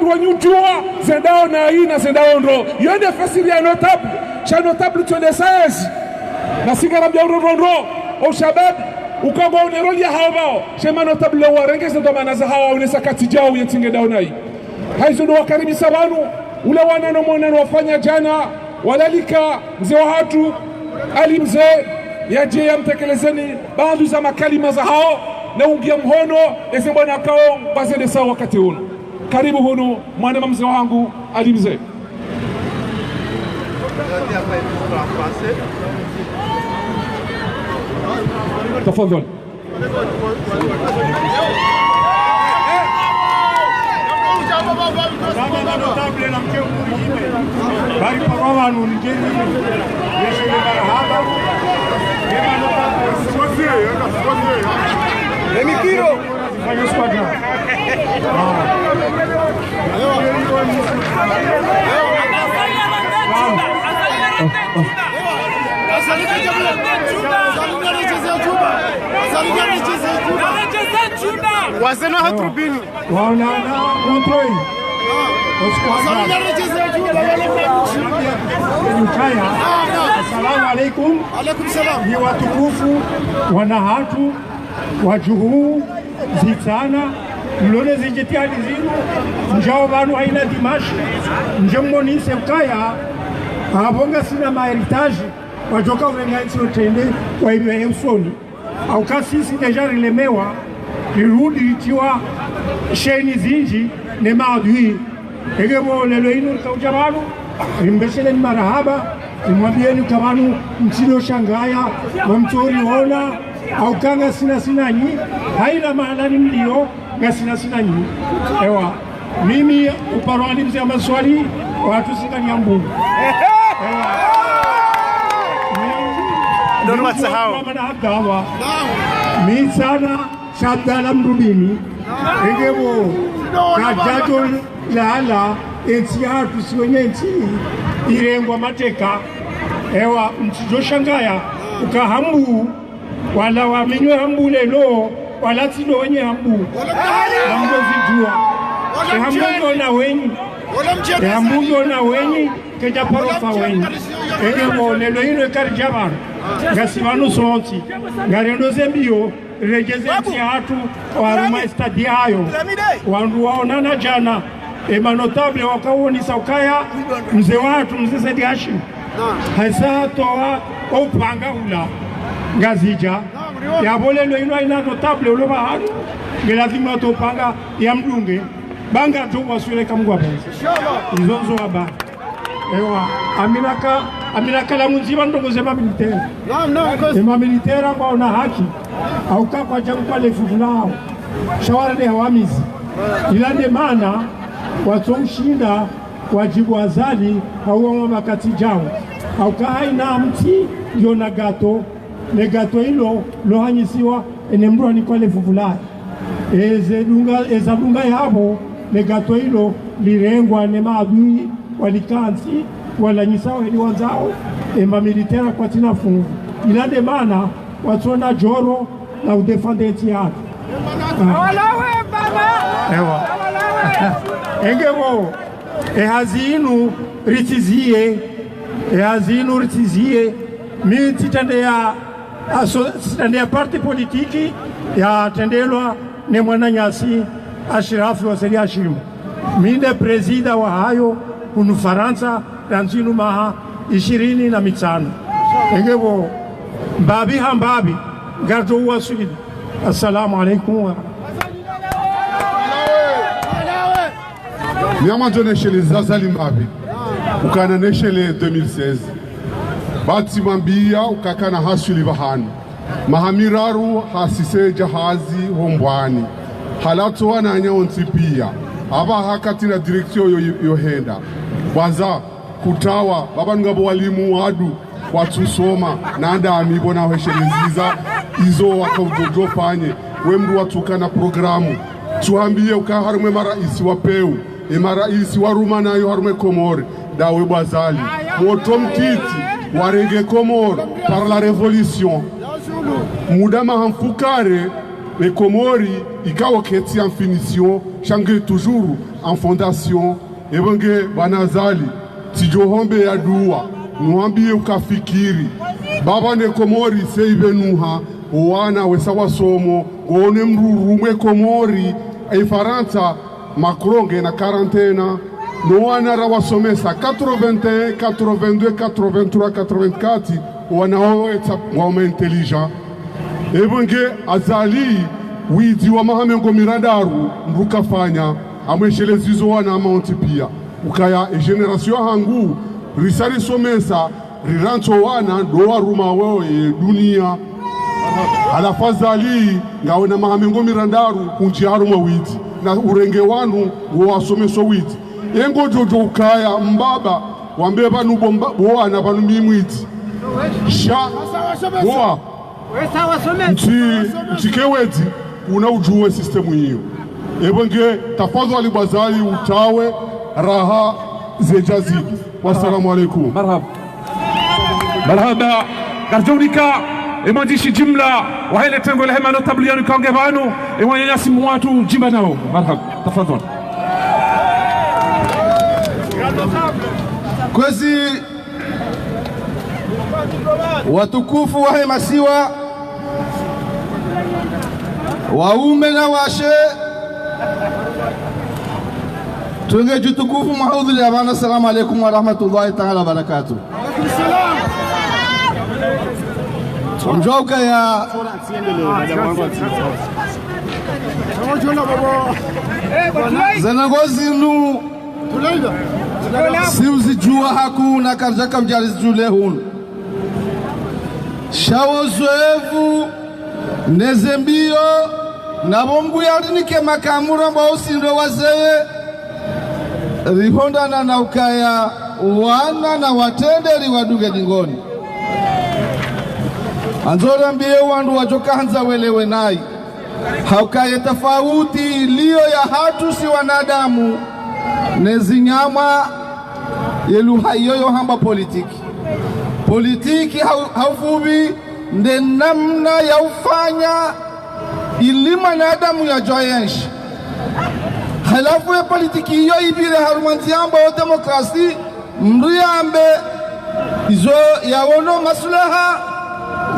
wandu wanyutua zendao na ina zendao ndo yende fasili ya notable cha notable tuende saezi na sigara mbia urondo o shabab ukago uneroli ya hawao shema notable wa rengeze ndo manaza hawa unesa kati jao yetinge dao na hii haizo ndo wakaribisa wanu ule wanano mwanano wafanya jana walalika mzee wa hatu ali mzee yaje ya mtekelezeni baadhi za makalima za hao na ungia mhono ese bwana kao bazende sawa wakati huno. Karibu huno mwana mzee wangu ali mzee. Tafadhali. Bari parola non ngeni riesce a marhaba Emi kiro fanya squadra Wasema hatrubini wana contre Assalamu alaikum. Alaikum salam. Ni watukufu wanahatu wajuhu zitana mlone zijitihadi zinu njao banu haina dimashi njemoni semkaya abonga sina maheritage wajoka ulengaitsi otende kwa ibe usoni au kasisi deja rilemewa lirudi ikiwa sheni zinji ne maadui egebo lelo inu kaujabanu imbeshele ni marahaba imwambieni kabanu mtino shangaya wamtori ona au kanga sina nyi haina maana ni mlio nga sina nyi ewa mimi uparwani mzee maswali watu sikani ambungu ewa ndio wasahau mi sana shabdala mrubini egebo kajajo lala eti hatu siwenye eti irengwa mateka ewa mchijoshangaya ukahambu wala waminywe hambu lelo wala tilo wenye hambu hambu zijua hambu na wenyi hambu na wenyi keja parofa wenyi egebo lelo hino ekarijabar gasibanu sonti garendo zembio regeze eti hatu waruma estadi hayo wandu waonana jana notable wakawoni saukaya mzee watu mzee Said Hashim hasa toa upanga ula ngazija yabolelo ino ina notable uloba hatu lazima topanga ya mdunge banga tu wasule kamgwa pesa izozo aba ewa aminaka la munziba ndo zema militaire ema militaire ambao na haki au kwa jangu pale fufulao shawara de hawamizi ilande maana watomshinda wajibu Azali hauwa makati jao au kahaina mti yona gato ne gato hilo lohanyisiwa ene mruwa nikwale fufulai ezadunga yabo ne gato hilo lirengwa ne maadui walikansi wala nyisawa hili wanzao ema militera kwa tina fungu ilande mana watona joro na udefande eti yake ewa engebo ehazinu ritizie miti tende ya parti politiki ya tendelwa ne mwana nyasi Ashirafu wa Said Hashim minde prezida wa hayo kunu Faransa ranzinu maha 25 engebo mbabi hambabi gardo wa Sweden. Assalamu alaikum. Nyama joneshe les Azali mbabi ukana neshele 2016 bati mambia ukakana hasuli bahani mahamiraru hasise jahazi hombwani halatu wananya ontipia aba hakati na direksio yohenda waza kutawa baba ngabo walimu wadu watu soma nanda amigo na hesheleziza izo wakaujojo panye wemru watukana programu tuambie ukaharume maraisi wapeu maraisi waruma nayo harume Komori dawe Azali moto mtiti warenge Komori par la révolution muda mahamfukare les Comores ikawa keti en finition change toujours en fondation ebenge bana Azali tijohombe ya dua nuambie ukafikiri baba ne Komori seibenuha wana wesawa somo gone mrurumwe Komori Faransa Macron na quarantaine no wana rawasomesa 81 82 83 84 wanaoeta ngoma intelligent ebenge Azali widi wa mahamengo miradaru mrukafanya amweshelezizo wana amounti pia ukaya generation hangu risari somesa rirancho wana doa ruma wao dunia alafazali ngawe na mahamengo mirandaru kunjiharu mawidi na urenge wanu wasomeso widi yengo jojo ukaya mbaba wambeba nubomba wana banu mimwiti sha boa mchikeweti una ujuwe sistemu hiyo ebenge tafadhali Azali utawe raha zejazidi. Wassalamu alaikum. marhaba karjaunika emandishi jimla wahele tengo lehema notable yanu kange banu emanyanyasi mwatu jimba nao. Marhaba tafadhali. Kwezi watukufu wahemasiwa waume na washe tunge jutukufu maudhuli ya bana. Assalamu alaikum wa rahmatullahi ta'ala wa barakatuh. Mjauka ya zanangozi nu siuzijua hakuna karjaka mjalizi jule hunu shawozoevu nezembio na bomgu yarinike makamura mbao sindo wazeye rihondana na ukaya wana na watenderi waduge dingoni anzora mbie wandu wajoka hanza welewe nai haukaye tofauti iliyo ya hatu si wanadamu nezinyama yeluha yoyo hamba politiki haufubi nde namna ya ufanya ili manadamu ya joyenshi halafu ya politiki hiyo ibire harumantiamba wa demokrasi mruyambe izo yawono maslaha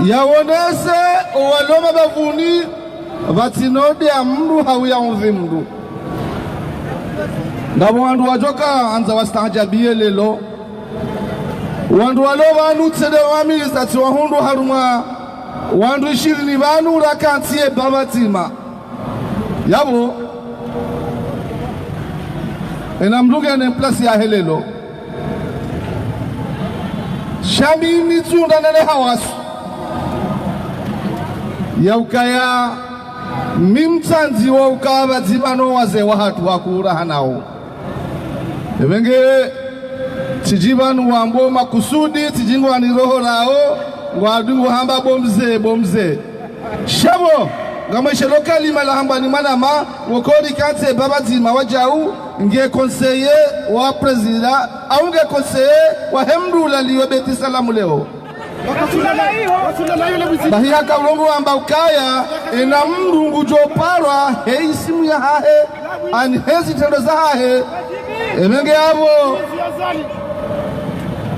yawonese waloma bavuni vatinode ya mru hau ya unzi mru ndabo wandu wajoka anza wastajabie lelo wandu walo vanu tsede wamiliza tsi wahundu haruma wandu 20 vanu rakantie babatima yabo enamluge ne place ya helelo shami mitunda nene hawasu ya ukaya mimtsanzi wa ukaba zimano waze wahatu wakura hanao evenge tijibanu wambo makusudi tijingo aniroho rao ngwadungu hamba bomze shabo ngameshe lokali malahamba ni manama wokori kante baba zima wajau nge conseiller wa president au nge conseiller wa hemdula liwe beti salamu leo bahia kaulongo amba ukaya ena mrungu joparwa hei simu ya hahe ani hezi tendo za hahe emenge abo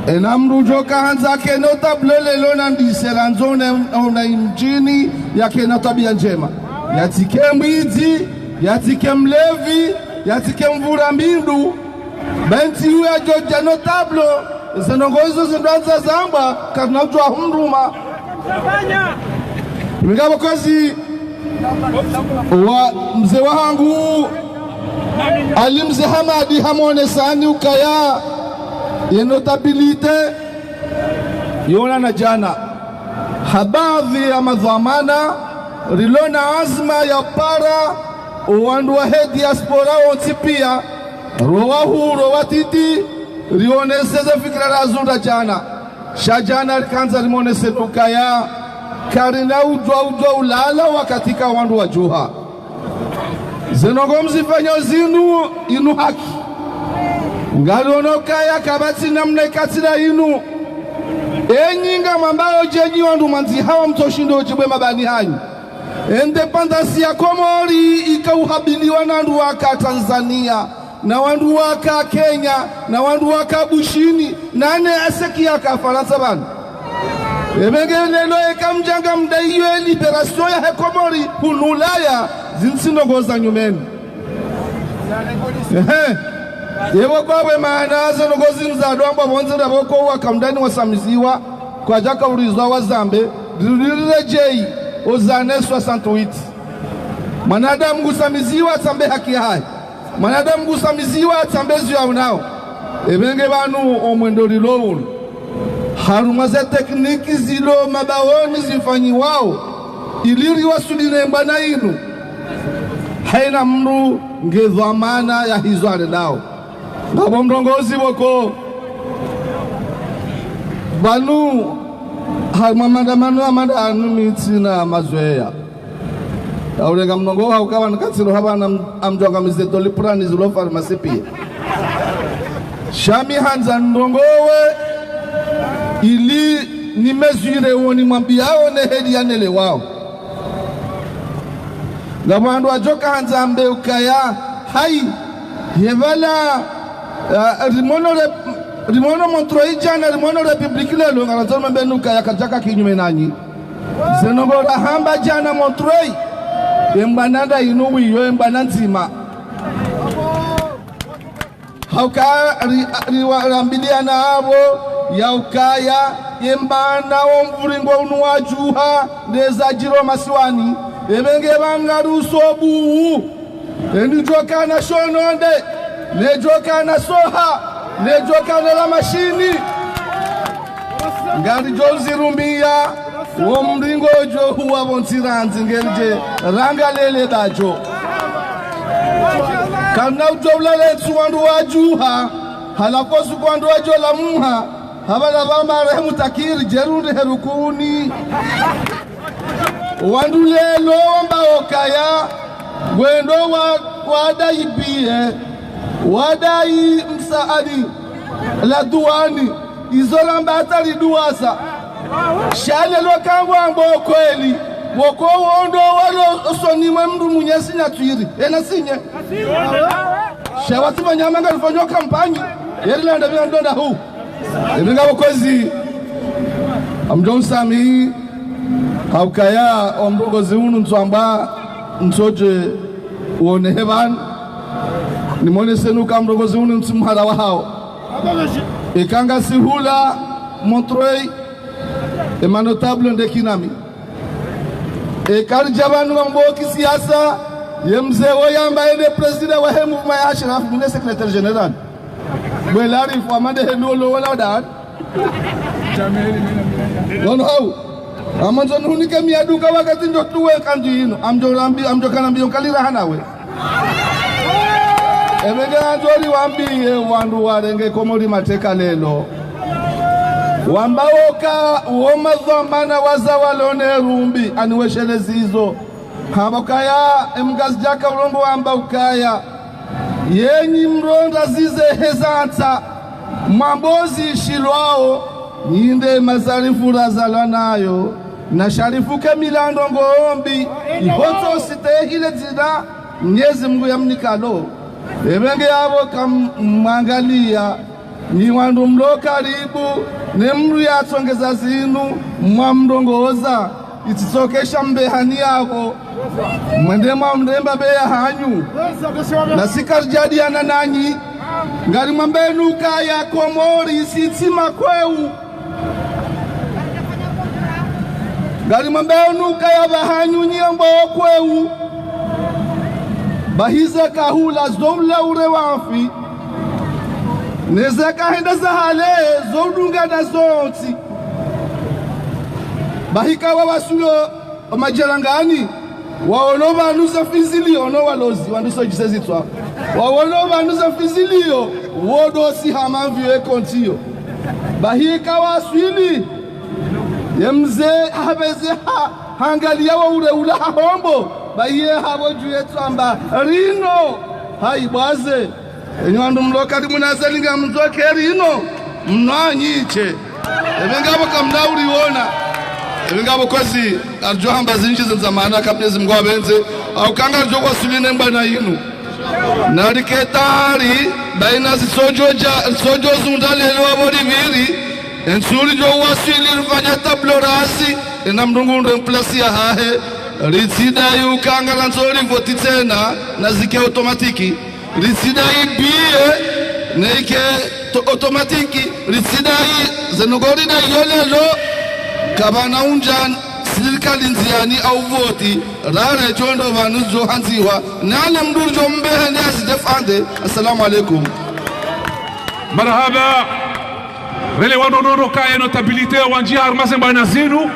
ena mrujo kahanza ke notable lelo na ndisera nzone ona mjini yake na tabia njema yatike mwizi yatike mlevi yatike mvura mbindu benti huya joja notable zinongozo zindanza zamba kanajwa hunduma mingabo kazi wa mzee wangu alimze Hamadi hamone sani ukaya yenotabilite yona na jana habadhi ya madhamana rilona azma ya para uwandu wa diaspora ontipia rowahu watiti rioneseze fikira razunda jana shajana likanza limonese ukaya karina ujwa ulala wakatika wandu wa juha zinogomzi fanyo zinu inu haki ngalonoka ya kabati namne katira inu enyinga mambao jenyi wandu manzi hawa mtoshindo chibwe mabani hanyu independence ya Komori ikauhabiliwa na wandu waka Tanzania na wandu waka Kenya na wandu waka Bushini nane aseki yaka Faransa bana ebengelelo ekamjanga mdaiwe liberation ya Komori hunulaya zinsinongoza nyumeni yewo kwawe maana zonongozi nzadwamba bonzera boko wakamdani wasamiziwa kwa jaka urizwa wa Zambe rirejei ozane 68 manadamu gusamiziwa atambe haki hai manadamu gusamiziwa atambezu ya unao ebenge banu omwendo lilo haruma za tekniki zilo mabawoni zifanyi wao iliri wasudine mbana inu haina mru ngedhamana ya hizo alenao ngabo mrongozi woko banu hamamandamano amadanu mitina mazoea aulenga mnongo haukawa nakatsiro habana amjonga mizeto liprani zilo farmasi pia shami hanza ndongowe ili ni mesure woni mwambiao ne hedi yanele wao ngabandu ajoka hanza ambe ukaya hai yevala rimono montroija na rimono republiki lelo ngarazoma benuka yakajaka kinyume nanyi zenogora hamba jana montroi embananda inuwi yo embananzima hauka riwarambilia na abo yaukaya yembana omvuringo unuwajuha ndeza jiro masiwani ebenge bangarusobu endijoka na shononde nejoka na soha nejoka na la mashini ngari jozirumbia womringo jo huwa bontiranzi ngelje ranga lele dajo kana ujobla letu wandu wajuha halakosu kwandu wajola muha habala bama rehemu takiri jerunde herukuni wandu lelo wamba okaya gwendo wadai biye wadai msaadi la duani izolamba atali duasa shale lokangwa mbo kweli woko wondo walo sonimwe mndu munyesi nyatwiri ena sinye shawati banyamanga lifanywa kampanyi yerilanda byandonda hu ebinga bokozi amjonsami haukaya omrongozi unu ntswamba nsoje uone heban nimone senuka mrongozi unu ntsumhara wa hao ikanga sihula Montreuil emanotable ndekinami ekarjabanu mamboki siasa yemze woyamba ene president wa hemu ya Ashraf mune secrétaire général welari fo amade helolo wala dad non how amanzo nunika miaduka wakati ndo tuwe kanji ino amjokana mbio kalira hanawe ebega anzori wambi wandu warenge Komori mateka lelo wambawoka uomazomana wazawalone rumbi aniweshelezi hizo habokaya emgazjaka ulongo wamba ukaya yenyi mronda zize hezanta mambozi shilwao nyinde mazarifu razalanayo na sharifuke milando ngombi ihoto sitehile zida Mwenyezi Mungu yamnikalo ebenge yabo kamwangalia ni wandu mlo karibu ne mru yatsongeza zinu mwamndongoza ititsokesha mbehani yabo mwendema mndemba beya hanyu na sikarjadiana nanyi ngari mwambenuka ya Komori sitima kweu ngari mwambenuka ya bahanyu nyembo kweu bahize kahula zomla ure wafi nezeka henda zahale zodunga na zonti bahika wawasulo majelangani waono banuza fizili ono walozi wanduso jisezitwa waono banuza fizilio wodo si hamamvio ekontio bahika waswili yemze habeze hangalia wa ure ula hombo bahiye habo juyetu amba rino haibwaze enyandu mlokati munazelinga mzoke rino mnanyiche ebengabo kamdauri wona ngabo kozi arjo hamba zinji zamana kapnezi mgwa benze au kanga arjo kwa suline mbana yinu nariketari baina sojo zundale lo boriviri ensuri jo wasili rufanya tablo rasi na mdungu remplace ya hahe ritsida yu kanga lanzori voti tena na zike automatiki ritsida ibie neike automatiki ritsida zenogori na yolelo kabana unjan serikali nziani au voti rare chondo vanu zo hanziwa nane mdurjo mbehe ni asijefande. Assalamu alaikum. Marhaba. Vele wanonono kaya notabilite wanjia armase mbana zinu.